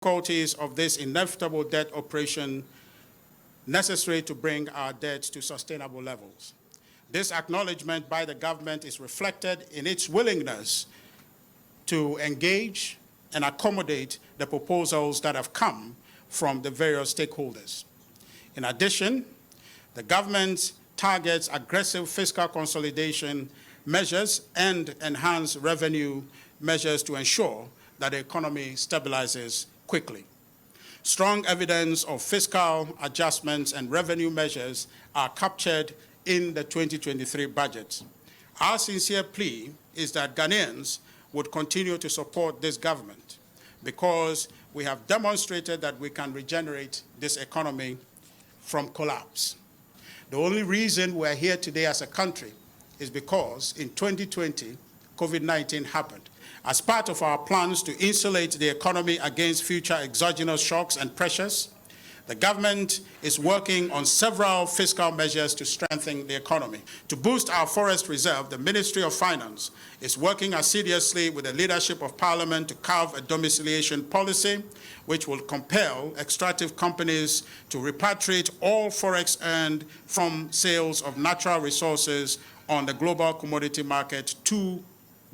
difficulties of this inevitable debt operation necessary to bring our debt to sustainable levels. This acknowledgement by the government is reflected in its willingness to engage and accommodate the proposals that have come from the various stakeholders. In addition, the government targets aggressive fiscal consolidation measures and enhanced revenue measures to ensure that the economy stabilizes quickly. Strong evidence of fiscal adjustments and revenue measures are captured in the 2023 budget. Our sincere plea is that Ghanaians would continue to support this government because we have demonstrated that we can regenerate this economy from collapse. The only reason we're here today as a country is because in 2020, COVID-19 happened. As part of our plans to insulate the economy against future exogenous shocks and pressures, the government is working on several fiscal measures to strengthen the economy. To boost our forest reserve, the Ministry of Finance is working assiduously with the leadership of Parliament to carve a domiciliation policy which will compel extractive companies to repatriate all forex earned from sales of natural resources on the global commodity market to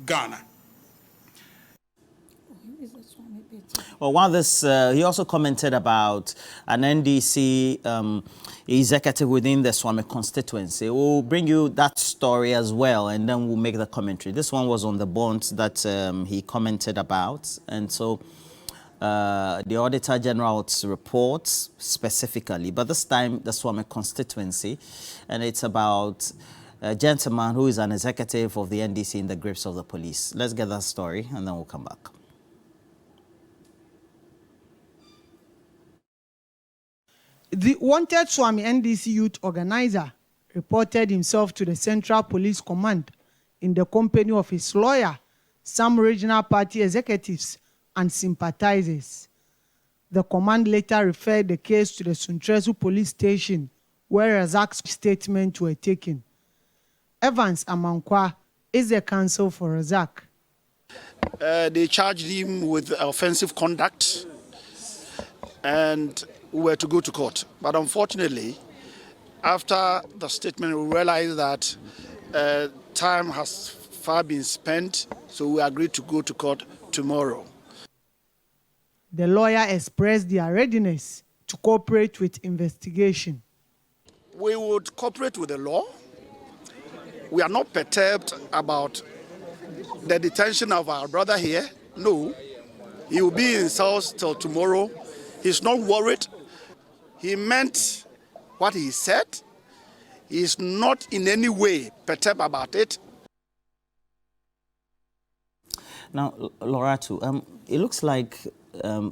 Ghana. Well, while this, he also commented about an NDC executive within the Swami constituency. We'll bring you that story as well, and then we'll make the commentary. This one was on the bonds that he commented about. And so the Auditor General's report specifically, but this time the Swami constituency, and it's about a gentleman who is an executive of the NDC in the grips of the police. Let's get that story, and then we'll come back. The wanted Swami NDC youth organizer reported himself to the Central Police Command in the company of his lawyer, some regional party executives, and sympathizers. The command later referred the case to the Suntresu police station, where Razak's statements were taken. Evans Amankwa is the counsel for Razak. They charged him with offensive conduct and were to go to court. But unfortunately, after the statement, we realized that time has far been spent, so we agreed to go to court tomorrow. The lawyer expressed their readiness to cooperate with investigation. We would cooperate with the law. We are not perturbed about the detention of our brother here. No, he will be in South till tomorrow. He's not worried. He meant what he said. He is not in any way perturbed about it. Now, Loratu, it looks like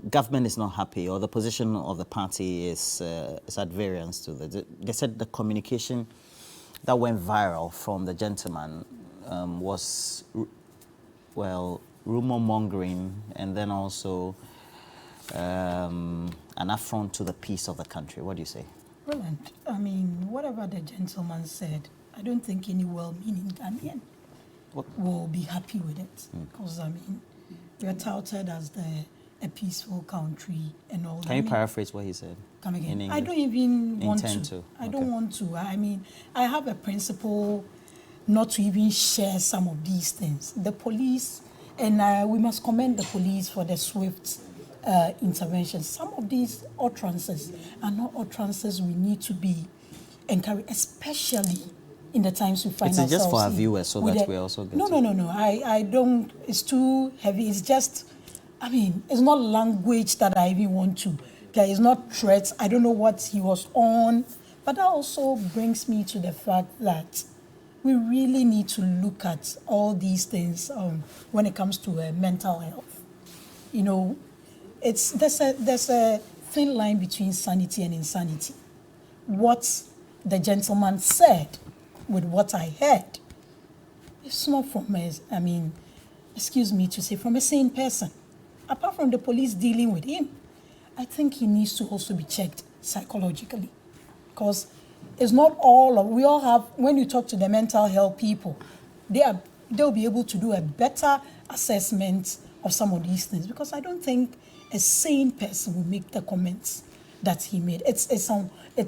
government is not happy, or the position of the party is at variance to the. They said the communication that went viral from the gentleman was, well, rumor mongering, and then also an affront to the peace of the country. What do you say? Roland, I mean, whatever the gentleman said, I don't think any well-meaning Ghanaian will be happy with it. Because, I mean, we are touted as a peaceful country and all that. Can you paraphrase what he said? Come again. In English? I don't even want to. I Okay. don't want to. I mean, I have a principle not to even share some of these things. The police, and we must commend the police for the swift intervention. Some of these utterances are not utterances we need to be encouraged, especially in the times we find ourselves in. It's just for our viewers so that we also get No. I don't, it's too heavy. It's just, I mean, it's not language that I even want to. There is not threats. I don't know what he was on. But that also brings me to the fact that we really need to look at all these things when it comes to mental health. You know, there's a thin line between sanity and insanity. What the gentleman said with what I heard, it's not from excuse me to say, from a sane person. Apart from the police dealing with him, I think he needs to also be checked psychologically. Because it's not we all have, when you talk to the mental health people, they'll be able to do a better assessment of some of these things. Because I don't think a sane person will make the comments that he made. It's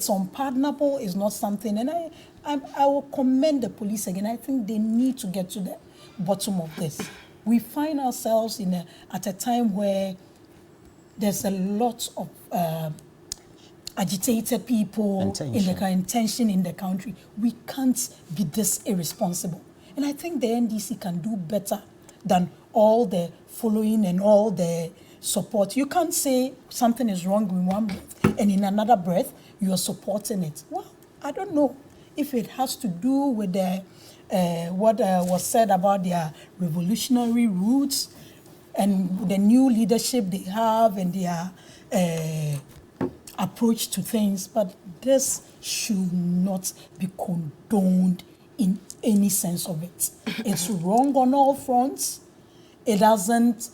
unpardonable. It's not something, and I will commend the police again. I think they need to get to the bottom of this. We find ourselves at a time where there's a lot of agitated people intention in the country. We can't be this irresponsible. And I think the NDC can do better than all the following and all the support. You can't say something is wrong in one breath and in another breath you are supporting it. Well, I don't know if it has to do with what was said about their revolutionary roots and the new leadership they have and their approach to things, but this should not be condoned in any sense of it. It's wrong on all fronts. It doesn't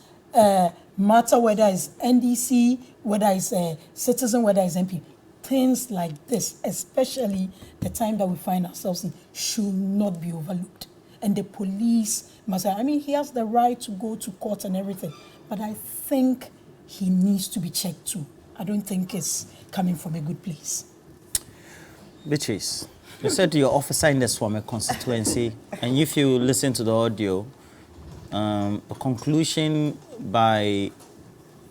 matter whether it's NDC, whether it's a citizen, whether it's MP. Things like this, especially the time that we find ourselves in, should not be overlooked. And the police must, he has the right to go to court and everything, but I think he needs to be checked too. I don't think it's coming from a good place. Beatrice, you said you're officer in the Swami constituency, and if you listen to the audio, a conclusion by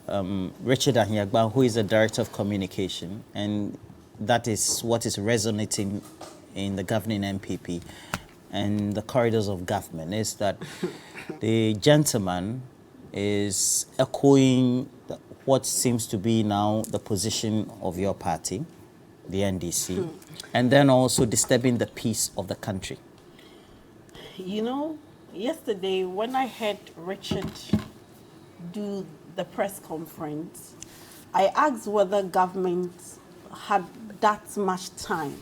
Richard Ahiagba, who is the Director of Communication, and that is what is resonating in the governing MPP and the corridors of government, is that the gentleman is echoing what seems to be now the position of your party, the NDC, and then also disturbing the peace of the country. You know, yesterday when I heard Richard do the press conference, I asked whether government had that much time.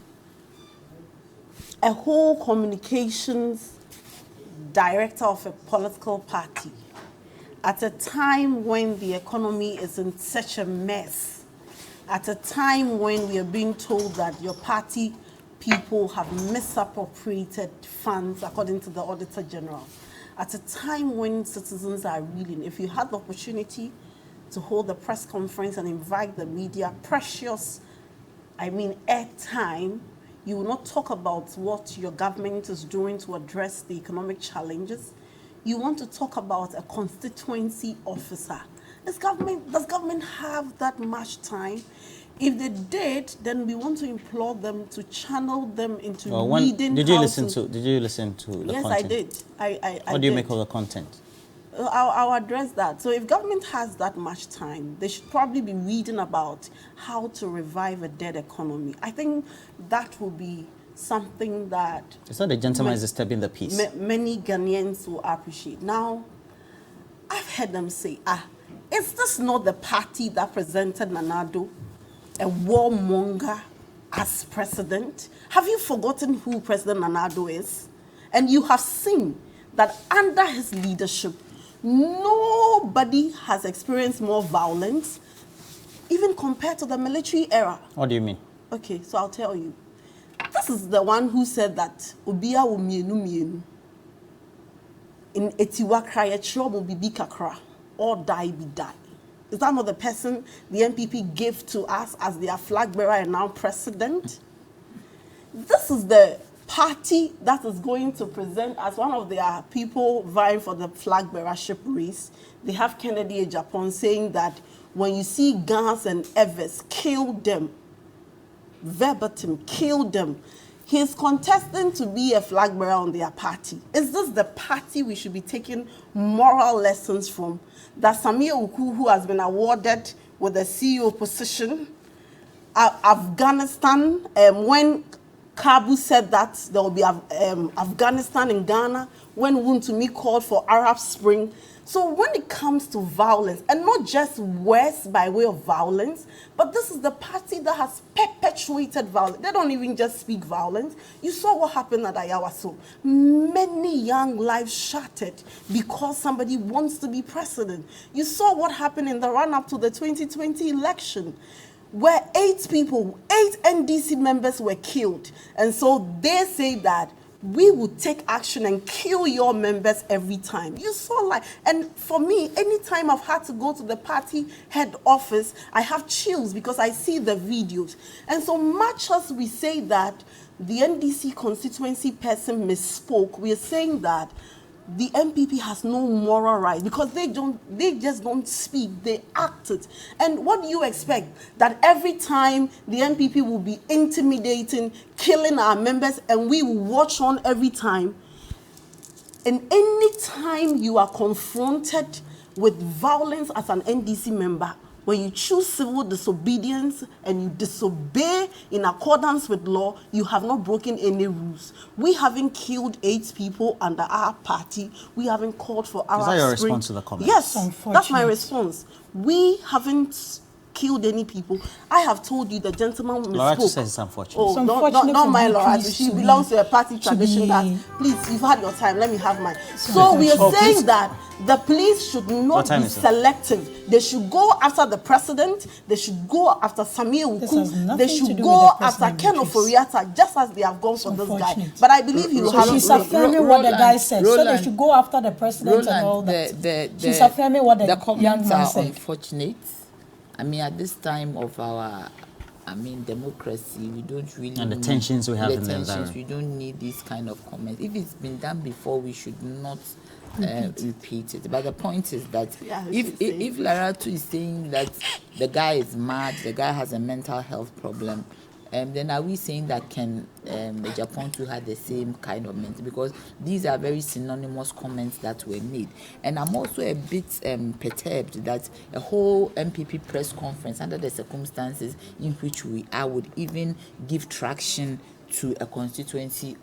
A whole communications director of a political party at a time when the economy is in such a mess, at a time when we are being told that your party people have misappropriated funds according to the Auditor General, at a time when citizens are reeling, if you had the opportunity to hold a press conference and invite the media, precious, airtime, you will not talk about what your government is doing to address the economic challenges. You want to talk about a constituency officer. Does government have that much time? If they did, then we want to implore them to channel them into reading. Did you listen to the yes, content? I did. I what do you make of the content? I'll address that. So if government has that much time, they should probably be reading about how to revive a dead economy. I think that will be something that... It's not the gentleman is disturbing the peace. Many Ghanaians will appreciate. Now, I've heard them say, is this not the party that presented Nana-Addo, a warmonger, as president? Have you forgotten who President Nana-Addo is? And you have seen that under his leadership, nobody has experienced more violence, even compared to the military era. What do you mean? Okay, so I'll tell you. This is the one who said that Obia wo mienu mienu. In Etiwa kraya chrobo bibi kakra, or die be die. Is that not the person the MPP gave to us as their flag bearer and now president? This is the party that is going to present as one of their people vying for the flag bearership race. They have Kennedy Japan saying that when you see guns and Evers, kill them. Verbatim, kill them. He's contesting to be a flag bearer on their party. Is this the party we should be taking moral lessons from? That Samir Uku, who has been awarded with the CEO position, Afghanistan, when Kabu said that there will be Afghanistan in Ghana, when Wuntumi called for Arab Spring. So when it comes to violence, and not just worse by way of violence, but this is the party that has perpetuated violence. They don't even just speak violence. You saw what happened at Ayawaso. Many young lives shattered because somebody wants to be president. You saw what happened in the run-up to the 2020 election, where 8 NDC members were killed. And so they say that we will take action and kill your members every time. You saw like, and for me, anytime I've had to go to the party head office, I have chills because I see the videos. And so much as we say that the NDC constituency person misspoke, we are saying that the MPP has no moral right because they just don't speak, they act it. And what do you expect? That every time the MPP will be intimidating, killing our members, and we will watch on every time? And any time you are confronted with violence as an NDC member, when you choose civil disobedience and you disobey in accordance with law, you have not broken any rules. We haven't killed 8 people under our party. We haven't called for our... Is that your response to the comment? Yes, that's my response. We haven't killed any people. I have told you the gentleman misspoke. Laura says it's unfortunate. Oh, not my Laura. She belongs to a party tradition that, please, you've had your time, let me have mine. So we are saying that the police should not be selective. They should go after the president. They should go after Samuel Wuku. They should go after Ken Oforiatta, just as they have gone for this guy. But I believe he will have... She's affirming what the guy said. So they should go after the president and all that. She's affirming what the young man said. Unfortunate. I mean, at this time of our, democracy, we don't really... And the tensions we have in the environment. We don't need this kind of comment. If it's been done before, we should not repeat it. But the point is that if Laratu is saying that the guy is mad, the guy has a mental health problem, then are we saying that can Japan too had the same kind of mental? Because these are very synonymous comments that were made. And I'm also a bit perturbed that a whole MPP press conference under the circumstances in which we are would even give traction to a constituency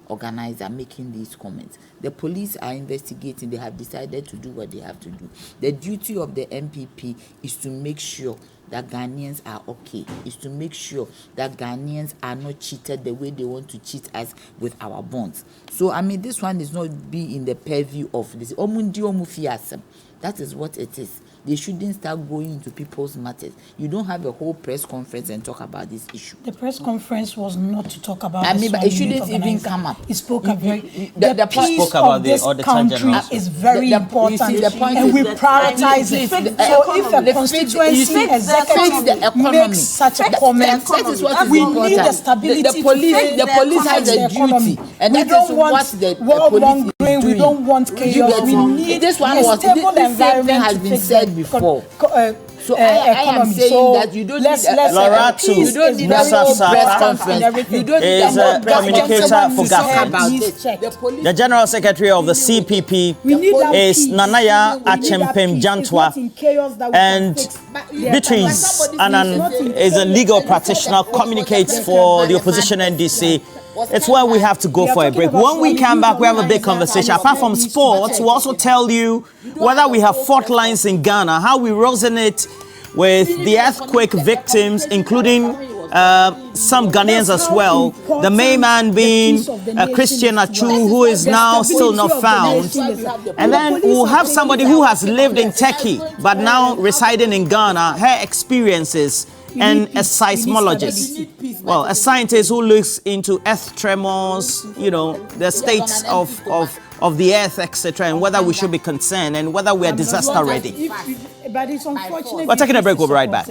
organizer making these comments. The police are investigating. They have decided to do what they have to do. The duty of the MPP is to make sure that Ghanaians are okay, is to make sure that Ghanaians are not cheated the way they want to cheat us with our bonds. So, this one is not be in the purview of this. That is what it is. They shouldn't start going into people's matters. You don't have a whole press conference and talk about this issue. The press conference was not to talk about but it shouldn't even come up. It spoke about the peace of this country is very important, and we prioritize it. So if a constituency executive makes such a comment, we need the stability. The police has a duty, and we don't want wrongdoing. We don't want chaos. We need a stable environment has been said before. So I am saying that you don't need a press conference. You don't is a communicator for government. The General Secretary of the CPP is Nanaya Achempem Jantwa, and Beatrice Anan is a legal practitioner, communicates for the opposition NDC. It's where we have to go for a break. When we come back, we have a big conversation. Apart from sports, we'll also tell you whether we have fault lines in Ghana, how we resonate with the earthquake victims, including some Ghanaians as well. The main man being Christian Achu, who is now still not found. And then we'll have somebody who has lived in Turkey, but now residing in Ghana, her experiences, and a seismologist, well, a scientist who looks into earth tremors, the states of the earth, etc., and whether we should be concerned and whether we are disaster ready. But it's unfortunate. We're taking a break. We'll be right back.